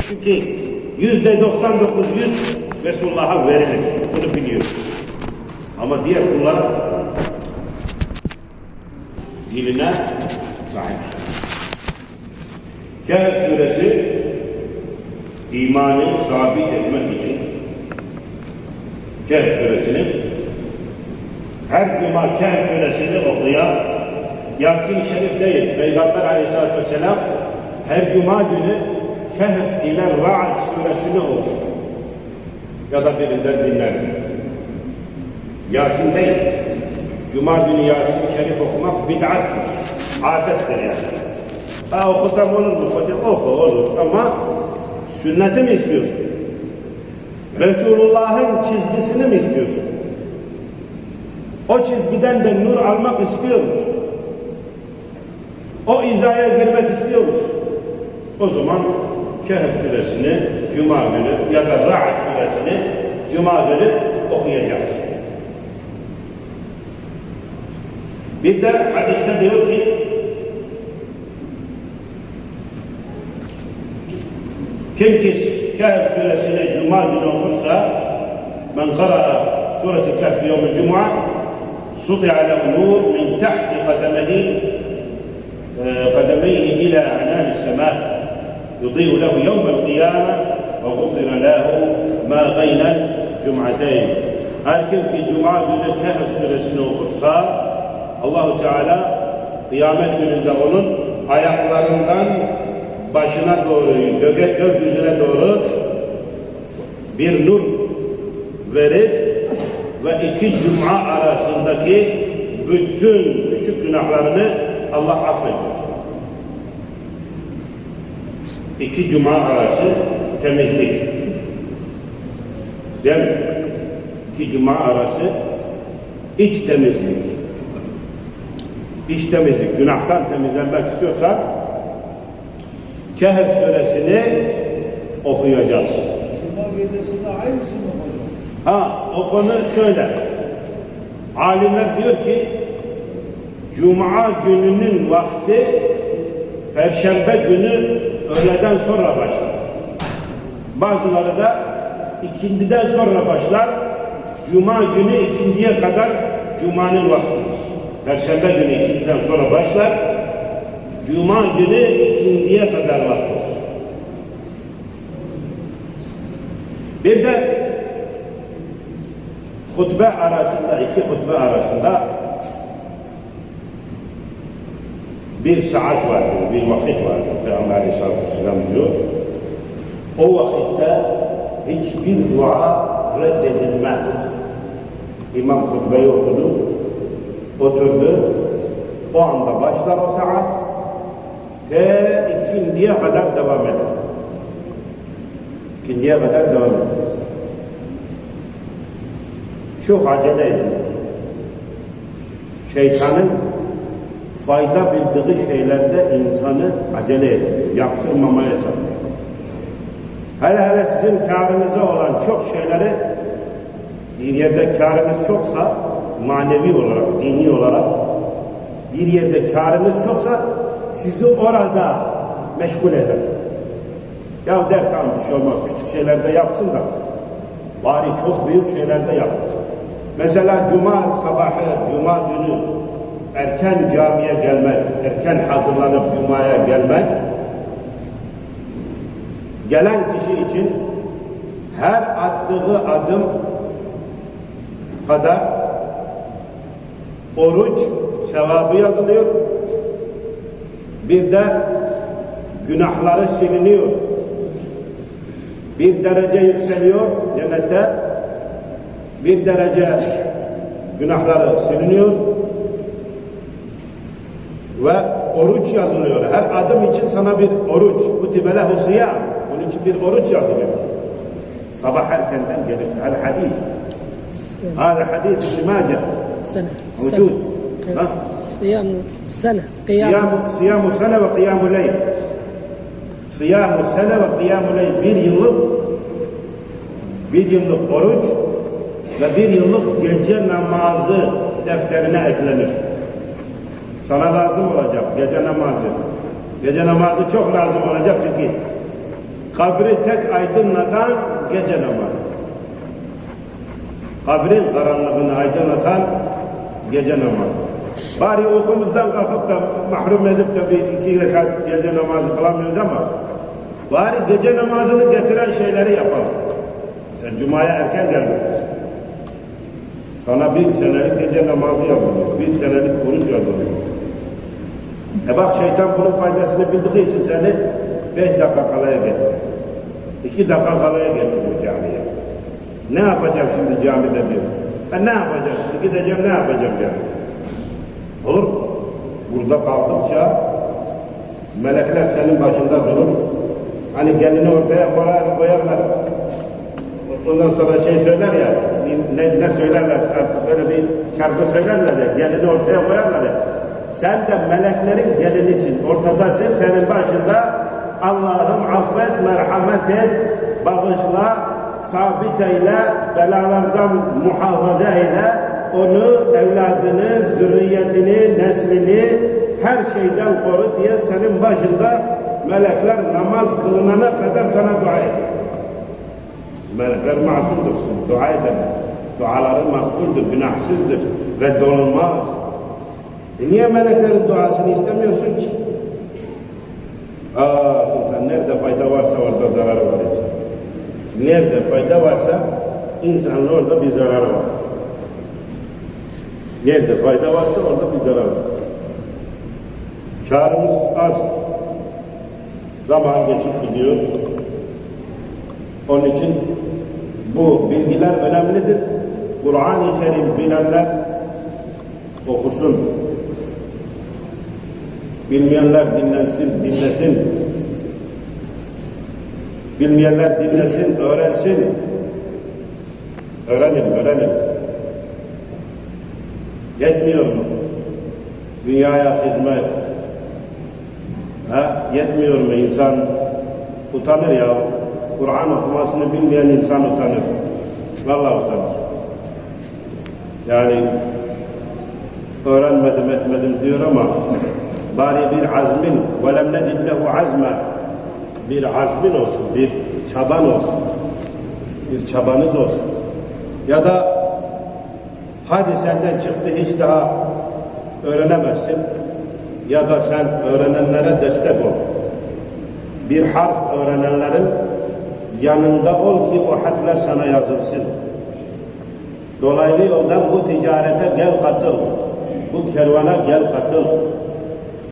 Çünkü %99 Resulullah'a verilir. Bunu biliyoruz. Ama diğer kullar diline sahip. Kehf suresi imanı sabit etmek için Kehf suresinin her cuma Kehf suresini okuyan Yasin-i Şerif değil, Peygamber Aleyhisselatü Vesselam her cuma günü Kehf ile Ra'd suresini okur. Ya da birinden dinler. Yasin değil. Cuma günü Yasin-i Şerif okumak bid'attir. Adettir yani. Ha okusam olur mu? Oku olur ama sünneti mi istiyorsun? Resulullah'ın çizgisini mi istiyorsun? O çizgiden de nur almak istiyor musun? O izaya girmek istiyor musun? O zaman Kehf suresini Cuma günü ya da Ra'd suresini Cuma günü okuyacaksın. Bir de hadiste diyor ki kim ki Kehf suresini Cuma günü okursa men kara'a sureti Kehf yevmil Cuma suti'a lehu nur min tahti qademeyhi ila a'nânis semâ yudi'u lehu yevmel kıyâme ve gufira lehu mâ beynel cum'ateyn. Her kim ki Cuma günü Kehf suresini okursa Allah-u Teala kıyamet gününde onun ayaklarından başına doğru, gökyüzüne doğru bir nur verir ve iki cuma arasındaki bütün küçük günahlarını Allah affeder. İki cuma arası temizlik. Değil mi? İki cuma arası iç temizlik. İç temizlik. Günahtan temizlenmek istiyorsan Kehf suresini okuyacaksın. Cuma gecesinde aynısı mı hocam? Ha, o konu şöyle. Alimler diyor ki Cuma gününün vakti Perşembe günü öğleden sonra başlar. Bazıları da ikindiden sonra başlar. Cuma günü ikindiye kadar Cuma'nın vaktidir. Perşembe günü ikindiden sonra başlar. Cuma günü ikindiye kadar vaktidir. Bir de hutbe arasında, iki hutbe arasında bir saat vardır, bir vakit vardır. Peygamber Aleyhisselatü Vesselam diyor. O vakitte hiçbir dua reddedilmez. İmam hutbeyi okudu, oturdu. O anda başlar o saat ve ikindiye kadar devam eder. İkindiye kadar devam eder. Çok acele ediyor. Şeytanın fayda bildiği şeylerde insanı acele ettiriyor. Yaptırmamaya çalışıyor. Hele sizin kârınıza olan çok şeyleri bir yerde kârınız çoksa manevi olarak, dini olarak bir yerde kârınız çoksa sizi orada meşgul eder. Ya der tamam bir şey olmaz. Küçük şeylerde yapsın da bari çok büyük şeylerde yapsın. Mesela Cuma sabahı, Cuma günü erken camiye gelmek, erken hazırlanıp Cuma'ya gelmek gelen kişi için her attığı adım kadar oruç sevabı yazılıyor. Bir de günahları siliniyor. Bir derece yükseliyor cennette. Bir derece günahları siliniyor. Ve oruç yazılıyor. Her adım için sana bir oruç. Kutibe lehu siyam. Onun için bir oruç yazılıyor. Sabah erkenden gelirse. Hadi hadis. Hadi hadis İbn Mace. Sene. Mevcut. Siyamu sene. Siyamu sene ve kıyamu leyl. Siyamu sene ve kıyamu leyl. Bir yıllık oruç ve bir yıllık gece namazı defterine eklenir. Sana lazım olacak gece namazı. Gece namazı çok lazım olacak çünkü kabri tek aydınlatan gece namazıdır. Kabrin karanlığını aydınlatan gece namazı. Bari uykumuzdan kalkıp da mahrum edip de bir iki rekat gece namazı kılamıyoruz ama bari gece namazını getiren şeyleri yapalım. Sen cumaya erken gelme. Sana bir senelik gece namazı yazılıyor. Bir senelik oruç yazılıyor. Bak şeytan bunun faydasını bildiği için seni 5 dakika kalaya getiriyor. 2 dakika kalaya getiriyor camiye. Ne yapacağım şimdi camide diyor. Ben ne yapacağım şimdi gideceğim ne yapacağım camiye. Olur mu? Burada kaldıkça melekler senin başında durur. Hani gelini ortaya koyarlar. Ondan sonra şey söyler ya, ne söylerler artık öyle bir şarkı söylerler ya, gelini ortaya koyarlar ya. Sen de meleklerin gelinisin, ortadasın, senin başında Allah'ım affet, merhamet et, bağışla, sabit eyle, belalardan muhafaza eyle, onu, evladını, zürriyetini, neslini her şeyden koru diye senin başında melekler namaz kılınana kadar sana dua ediyor. Melekler masumdur, dua ederler. Duaları makbuldür, günahsızdır, reddolunmaz. Niye meleklerin duasını istemiyorsun ki? İnsan nerede fayda varsa orada zararı var insan. Nerede fayda varsa insanın orada bir zararı var. Nerede fayda varsa orada bir zarar var. Kârımız az. Zaman geçip gidiyor. Onun için bu bilgiler önemlidir. Kur'an-ı Kerim bilenler okusun. Bilmeyenler dinlesin. Bilmeyenler dinlesin, öğrensin. Öğrenin. Yetmiyor mu? Dünyaya hizmet. Yetmiyor mu? İnsan utanır ya. Kur'an okumasını bilmeyen insan utanır. Vallahi utanır. Yani öğrenmedim etmedim diyor ama bari bir azmin وَلَمْ نَجِدْ لَهُ عَزْمًا bir azmin olsun, bir çaban olsun. Bir çabanız olsun. Ya da hadi senden çıktı hiç daha öğrenemezsin. Ya da sen öğrenenlere destek ol. Bir harf öğrenenlerin yanında ol ki o harfler sana yazılsın. Dolaylı yoldan bu ticarete gel katıl. Bu kervana gel katıl.